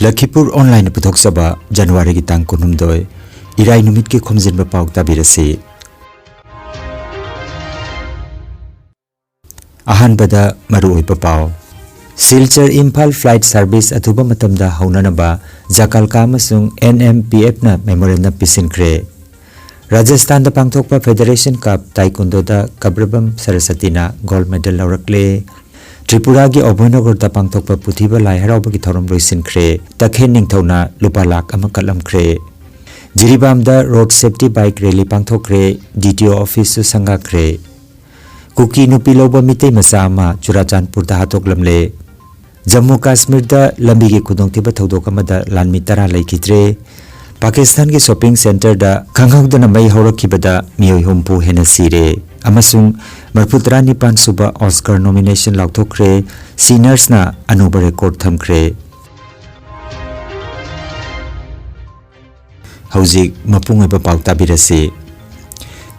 Lakhipur Online Puthok Saba January ki tang kunumdoi Irai numit ki Khomjinba Pao tabirasi. Ahanbada maruoipa pao. Silchar Impal Flight Service athuba matamda haunanaba Jakalka amasung NMPF na memorandum pisinkre. Rajasthan da pangthokpa Federation Cup Taekwondo da Kabrabam Sarasati na gold medal laurakle. Tripura ki Obhoynagar da pangthokpa Puthiba Lai Harauba ki thorom loisinkre. Takhen ningthauna lupa lakh ama kalamkre. Jiribam da road safety bike rally pangthokre DTO office su sangakre. Kuki nupi loba mitay masama Churachandpur da hatoklamle. Jammu Kashmir da lambi ki khudongthiba thodok amada lanmi tara laikhitre. Pakistan ki shopping center da khanghauk da mai haurakibada miyoi humpu hena sire. Amasung marputra nipan suba Oscar nomination lauthokre. Seniors na anuba record thamkre. Hauzik mapungai pa pau tabirasi.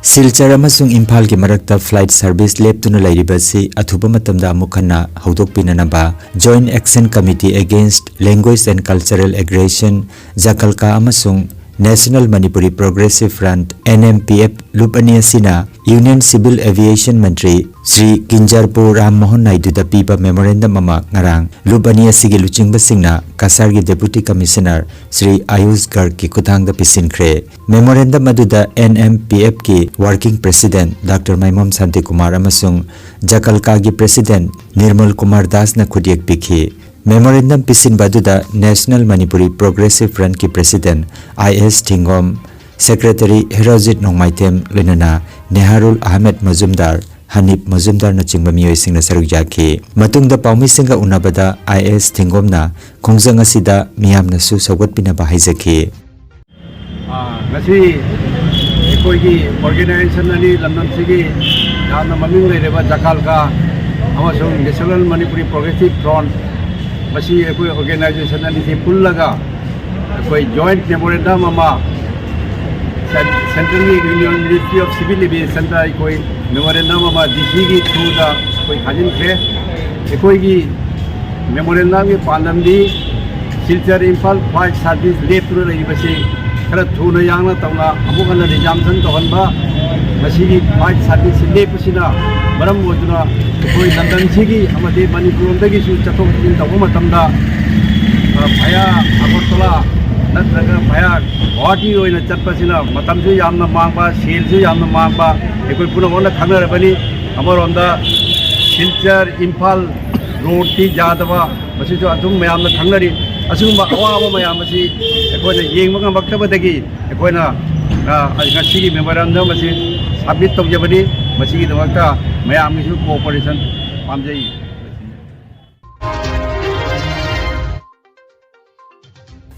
Silchar amasung Impal ki marakta flight service leptuna lairibasi athuba matamda amukhana haudokpinanaba Joint Action Committee Against Language and Cultural Aggression Jakalka amasung National Manipuri Progressive Front NMPF Lupani asina Union Civil Aviation Mantri Sri Kinjarpo Ram Mohan Naidu da piba memorandum ama ngarang Lupani asigi luchingba singna Kasar ki Deputy Commissioner Sri Ayush Garg ki kuthang da pisinkre. Memorandum aduda NMPF ki Working President Dr. Maimam Santi Kumar amasung Jakalka ki President Nirmal Kumar Das na khudyak pikhi. Memorandum pisin baduda National Manipuri Progressive Front ki President IS Thingom, Secretary Herojit Nongmaitem Lenana, Neharul Ahmed Mazumdar, Hanif Mazumdar na chingba miyoi singna saruk yaki. Matungda paumi singa unabada IS Thingom na khongjang asida miyam na su sagat pinaba haizaki. Ngasi ekoi ki organization ani lamnam sigi yamna maming leireba Jakalka amasung National Manipuri Progressive Front masi ekoi organization ani se pullaga ekoi joint memorandum ama Central Union Ministry of Civil Aviation da ekoi memorandum ama DC ki through da koi khajin kre ekoi ki memorandum ki palamdi Silchar Impal Flight Service lepru laibasi kara thuna yangna tawna amukana resumption tohanba masigi flight service lepusina maram oduna ekoi London sigi amade Manipur dagi su chathok tin tawu matamda bhaya Agartala natraga bhaya Guwahati oina chatpasina matamju yamna mangba selju yamna mangba ekoi puna ona khangarabani amaronda Silchar Impal road ti jadaba masijo atum mayamna khangnari asuma awaba mayam asi ekoina yengma ngambaktabadagi ekoina ngasi memorandum asi submit tawjabani masigi damakta mayam gisu cooperation pamjai.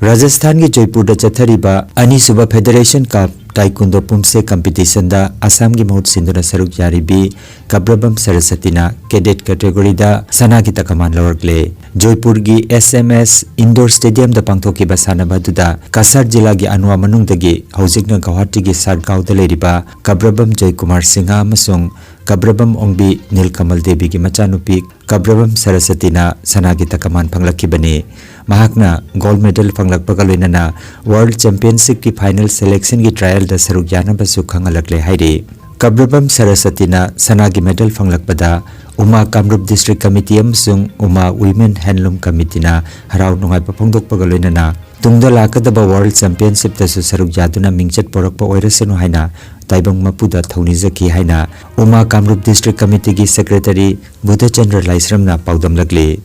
Rajasthan ki Jaipur da chathariba Anisuba Federation Cup Taekwondo Pumse Competition da Assam ki mahut sinduna saruk yaribi Kabrabam Sarasati na cadet category da sana ki takaman lawakle. Jaipur ki SMS Indoor Stadium da pangthokiba sanaba duda Kasar jila ki Anwa manung dagi haujikna Guwahati ki Sargaon da leiriba Kabrabam Jaikumar Singha amasung Kabrabam Ongbi Nilkamal Devi ki machanupi Kabrabam Sarasati na sana ki takaman phanglakibani. Mahakna gold medal phanglakpaga loinana World Championship ki final selection ki trial da saruk yanaba su khangalakle hairi. Kabrabam Sarasati na sana ki medal phanglakpada Uma Kamrup District Committee amsung Uma Women Handloom Committee na harau nungai paphongdokpaga loinana tungda lakadaba World Championship da su saruk yaduna mingchat porakpa oirasenu haina taibang mapuda thaunizaki haina Uma Kamrup District Committee ki Secretary Buddhachandra Laisram na paudamlakle.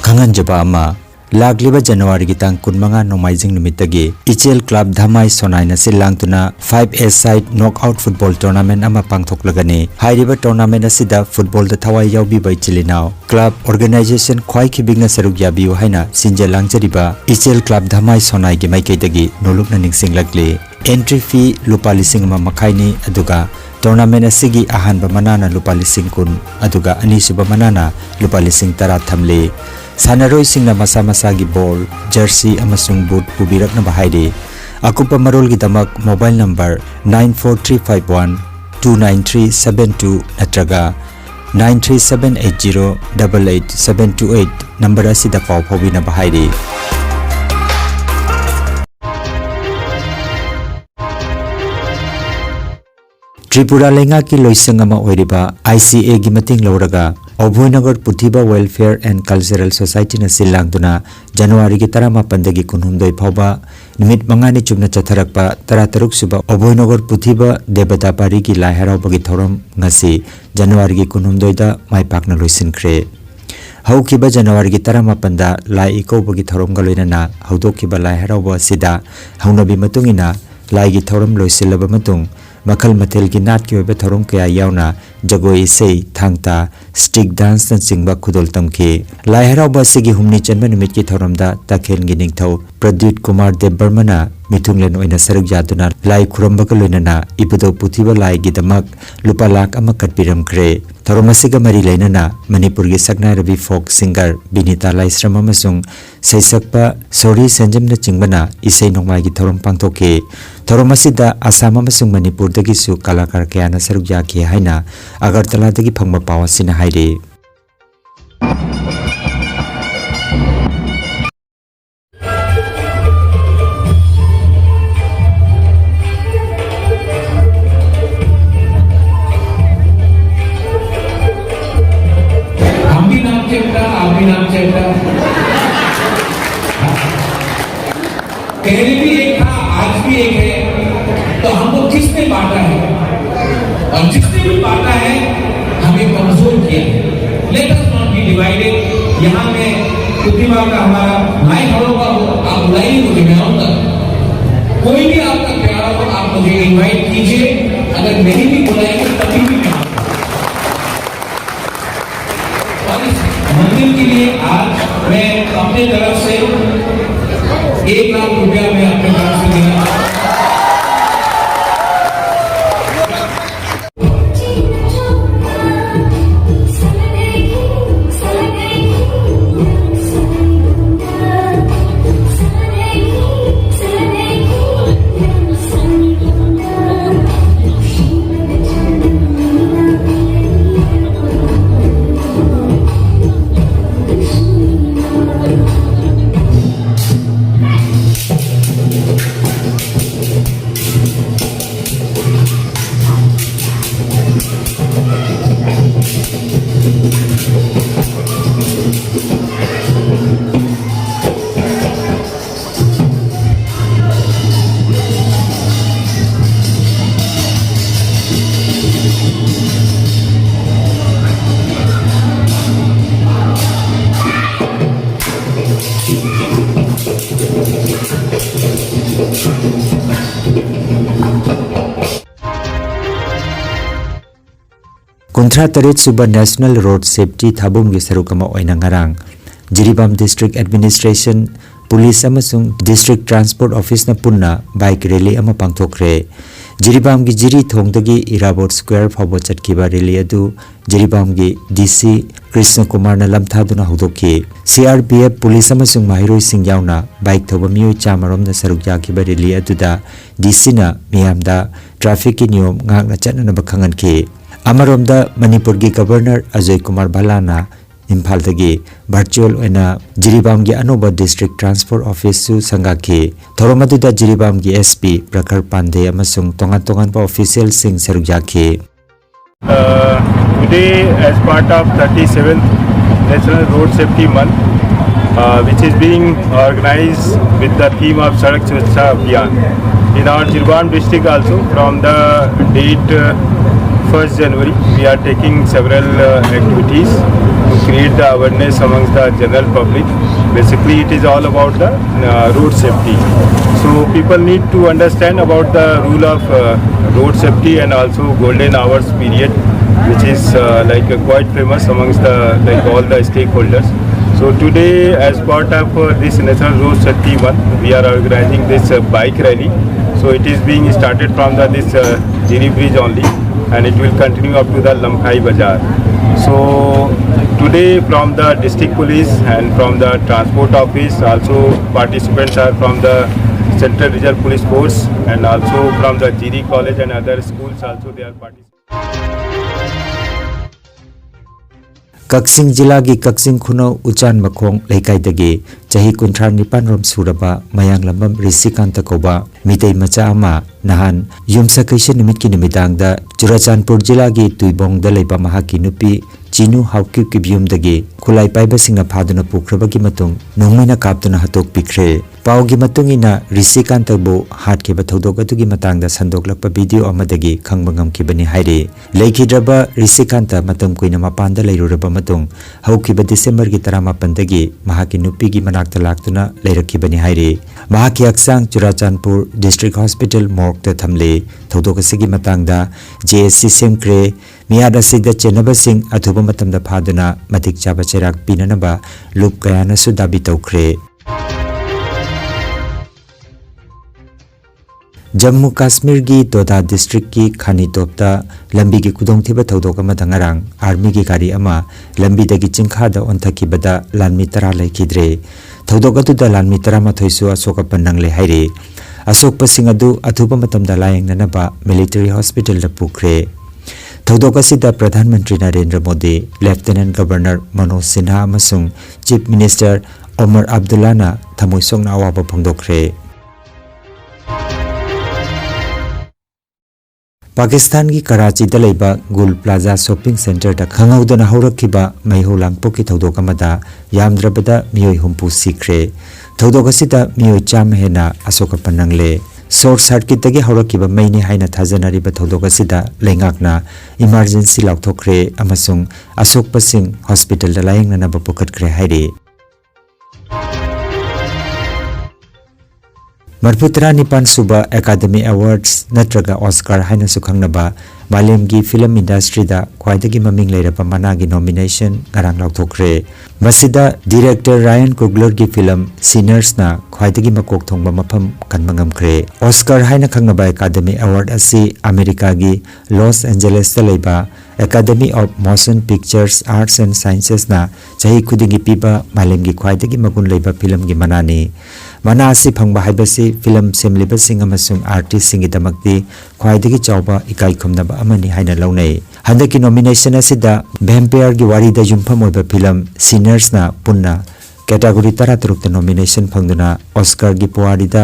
Kangan jaba ama Lagliba January ki tang kunmanga nomaijing numitagi Ichel Club Dhamai Sonai na silangtuna 5A side knockout football tournament ama pangthoklagani. Hairiba tournament asida football da thawai yaubi bai chilinao club organization khwai khibingna saruk yabiu haina sinje langjariba Ichel Club Dhamai Sonai gi maikaidagi nolukna ningsinglakle. Entry fee lupa lising ama makhaini aduga tournament asigi ahanba manana lupa lising kun aduga anisuba manana lupa lising tara thamle. Sanaroi singna masa masa gi ball, jersey amasung boot pubirak na bahaide. Akupa marol gi damak mobile number 94351 29372 natraga 9378088728 number asida pau phobina bahairi. Tripura lenga ki loisangama oiriba ICA gi mating lauraga Obhoinagar Puthiba Welfare and Cultural Society na silangduna January gi 18 dagi 19 phauba nimit mangani chumna chatharakpa 13 suba Obhoinagar Puthiba Debadapari gi lai harauba gi thoram ngasi January gi 19 da maipakna loisinkhre. Haukiba January gi 18 da lai ikoba gi thoram ga loinana haudokiba lai harauba sida haunabi matungina lai gi thoram loisilaba matung Makal matel ki nat ki webe thorom kaya yauna jagoi isei thangta stick dance na chingba khudol tamki lai harauba sigi humni chanba nimit ki thoramda takhen gi ningthau Pradyut Kumar Dev Barmana mithunglen oina saruk jaduna lai khuramba ka loinana ibudo puthiba lai gi damak lupa lakh ama katpiram kre thoromasiga mari leinana Manipur gi saknai rabi folk singer Binita Laisram amasung seisakpa Sori Sanjam na chingbana isei nongmai gi thorom pangthoke thoromasida Assam amasung Manipur dagi su kalakar kaya na saruk jaki haina Agartala dagi phangma pawa sina haire. पहले भी एक था, आज भी एक है, तो हमको किसने बांटा है और जिसने भी बांटा है हमें कमजोर किया है. Let us not be divided. यहाँ में प्रतिभा का हमारा लाइन होगा, आप बुलाइए मुझे, मैं आऊंगा. कोई भी आपका प्यारा हो आप मुझे इनवाइट कीजिए, अगर नहीं भी बुलाएंगे तभी भी मैं आऊंगा. और इस मंदिर के लिए आज मैं अपने तरफ से 1 लाख रुपया मैं अपने तरफ से देना. Kontra tarit suba National Road Safety Thabum gi sarukama oina ngarang Jiribam District Administration Police amasung District Transport Office na punna bike rally ama pangthokre. Jiribam gi jiri thongdagi Irabot Square phawba chatkiba rally adu Jiribam gi DC Krishna Kumar na lamthaduna hodoki. CRPF Police amasung mahiroi sing yauna bike thoba mioi chamarom na saruk jakiba rally aduda DC na miyamda traffic ki niyom ngakna chatna ba khanganki. Amaromda Manipur gi Governor Ajay Kumar Balana Imphal dagi virtual oina Jiribam gi Anoba District Transport Office su sangaki thoromaduda Jiribam gi SP Prakar Pandey amasung tongan pa official sing sarujaki. Today as part of 37th National Road Safety Month which is being organized with the theme of Sadak Surakshya Abhiyan in our Jiribam district also from the date 1st January we are taking several activities to create the awareness amongst the general public. Basically it is all about the road safety. So people need to understand about the rule of road safety and also golden hours period which is quite famous amongst the all the stakeholders. So today as part of this National Road Safety Month we are organizing this bike rally. So it is being started from this Jiri bridge only and it will continue up to the Lamkhai Bazaar. So today from the district police and from the transport office also participants are from the Central Reserve Police Force and also from the Jiri College and other schools also they are participating. Kakching जिला की कक्सिंग खुनो उचान मखोंग लेकाइदगी चाही 39 रोम सूरबा मयांग लंबम ऋषिकांत कौबा मितै मचा अमा नहान युमसकैसे निमित की निमिदांगदा चुराचानपुर जिला की तुइबोंग द लेबा महाकी नुपी चिनु हाउक्यू की बियुमदगी खुलाई पाइबसिंग फादुना पुख्रबगी मतुंग नोंमैना कापतुना हतोक पिख्रे पावगी मतुंगिना ऋषिकांतबो हाट के बथौदोक अदुगी मतंगदा संदोकलप वीडियो अमदगी खंगबंगम की बनि हाइरे लेखिद्रबा ऋषिकांत मतम कोइना मपानदा लेरुरबा मतुंग हौकिबा डिसेंबर की 18 दगी महाकी नुपी की मनाक्ता लाक्तुना लेरखी बनि हाइरे महाकी अक्सांग चुराचानपुर डिस्ट्रिक्ट हॉस्पिटल मोर्ग थमले थौदोक असगी मतंगदा जेएससी सेमक्रे मियाद असिदा चेनबसिंग अथुबा मतमदा फादुना मतिक चाबा चेराक पिननबा लुप कयानसु दाबी तौख्रे जम्मू कश्मीर की दोदा डिस्ट्रिक्ट की खानी तोपता लंबी की खुदोंथिबा थौदोक अमदंगरांग आर्मी की गाड़ी अमा लंबी दगी चिंखादा ओंथकिबदा लानमी तरा लेखिद्रे थौदोक अदुदा लानमी तरा मथोइसु अशोक पन्नंगले हाइरे अशोक पसिंग अदु अथुबा मतमदा लायंगननबा मिलिटरी हॉस्पिटल दा पुख्रे थौदोक असिदा प्रधानमंत्री नरेंद्र मोदी लेफ्टिनेंट गवर्नर मनोज सिन्हा अमसुंग चीफ मिनिस्टर ओमर अब्दुल्लाना थमोइसोंगना अवाबा फोंदोख्रे पाकिस्तान की कराची दलेबा गुल प्लाजा शॉपिंग सेंटर दा खंगौदना हौरखिबा मैहो लांगपो की थौदोक अमदा यामद्रबदा मियोय हुंपु सिख्रे थौदोक असिदा मियोय चाम हेना अशोक पन्नंगले शॉर्ट सर्किट तगी हौरखिबा मैनी हाइना थाजनारिबा थौदोक असिदा लेंगाकना इमरजेंसी लाउथोख्रे अमसुंग अशोक पसिंग हॉस्पिटल दा लायंगनना पुखटख्रे हाइरे मरफुतरा निपान सुबा एकेडमी अवार्ड्स नत्रगा ऑस्कार हाइना सुखंगनबा मालेम की फिल्म इंडस्ट्री दा ख्वाइदगी ममिंग लेरबा मनागी नॉमिनेशन गरांग लाउथोख्रे मसिदा डायरेक्टर रायन कुगलर की फिल्म सिनर्स ना ख्वाइदगी मकोक थोंबा मफम कनमंगमख्रे ऑस्कार हाइना खंगनबा एकेडमी अवार्ड असि अमेरिका की लॉस एंजेलिस दा लेबा academy of motion pictures arts and sciences ना चाही खुदिंगी पीबा मालेम की ख्वाइदगी मगुन लेबा फिल्म की मनानी मना असि फंगबा हाइबसि फिल्म सेमलिबसिंग अमसुंग आर्टिस्टसिंग गिदमक्ति ख्वाइदगी चावबा इकाई खुमनबा अमनि हाइना लौनै हंदकी नॉमिनेशन असिदा वैम्पायर की वारीदा युमफम ओइबा फिल्म सिनर्स ना पुन्ना कैटेगरी 13 नॉमिनेशन फंगदुना ऑस्कर की पुवारीदा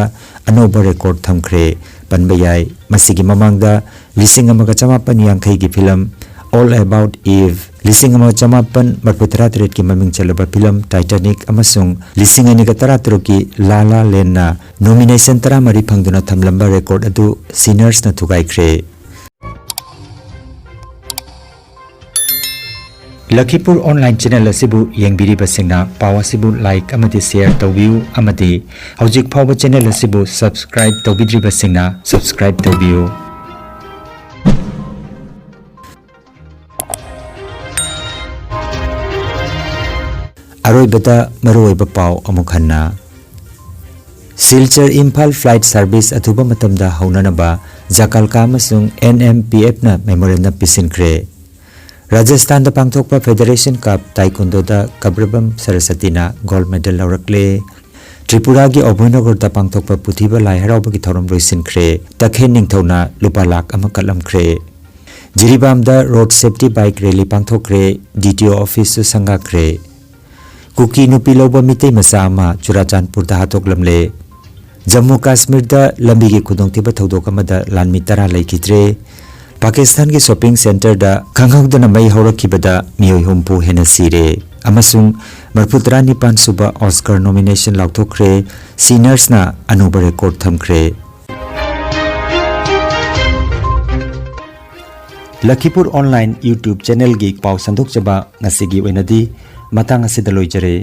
अनोबा रिकॉर्ड थमख्रे पनबा याय मसिगी ममांगदा 1950 की फिल्म ऑल अबाउट ईव 1953 की ममिंग चलबा फिल्म टाइटैनिक अमसुंग 2013 की ला ला लैंड ना नॉमिनेशन 13 फंगदुना थमलंबा रिकॉर्ड अदु सिनर्स ना थुगाइख्रे लखीपुर ऑनलाइन चैनल असिबु येंगबिरिबसिंगना पाव असिबु लाइक अमदि शेयर तौबियु अमदि हौजिक फावबा चैनल असिबु सब्सक्राइब तौबिद्रिबसिंगना सब्सक्राइब तौबियु अरोइबदा मरोइबा पाव अमुखन्ना सिलचर इम्फाल फ्लाइट सर्विस अथुबा मतमदा हौननबा जाकालका अमसुंग NMPF ना मेमोरेंडम पिसिनख्रे राजस्थान दा पांगथोकपा फेडरेशन कप ताइकोंडो दा कब्रबम सरस्वतीना गोल्ड मेडल लौरकले त्रिपुरा की अभयनगर दा पांगथोकपा पुथिबा लाई हरावबगी थौरम रोइसिनख्रे तखे निंगथौना लुपा लाख अमा कलमख्रे जिरिबाम दा रोड सेफ्टी बाइक रैली पांगथोकरे DTO ऑफिस संगाख्रे कुकी नुपी लौबा मितै मसा अमा चुराचानपुर दा हातोकलमले जम्मू कश्मीर दा लंबी की खुदोंथिबा थौदोक अमदा लानमी तरा लैखिद्रे पाकिस्तान की शॉपिंग सेंटर दा खंगौदना मई हौरखिबदा मियोय हुंपु हेना सिरे अमसुंग मरफुतरा निपान सुबा ऑस्कर नॉमिनेशन लाउथोख्रे सिनर्स ना अनोबा रिकॉर्ड थमख्रे लखीपुर ऑनलाइन यूट्यूब चैनल की पाव संदोक चबा ngasi gi oinadi matang asida loijare।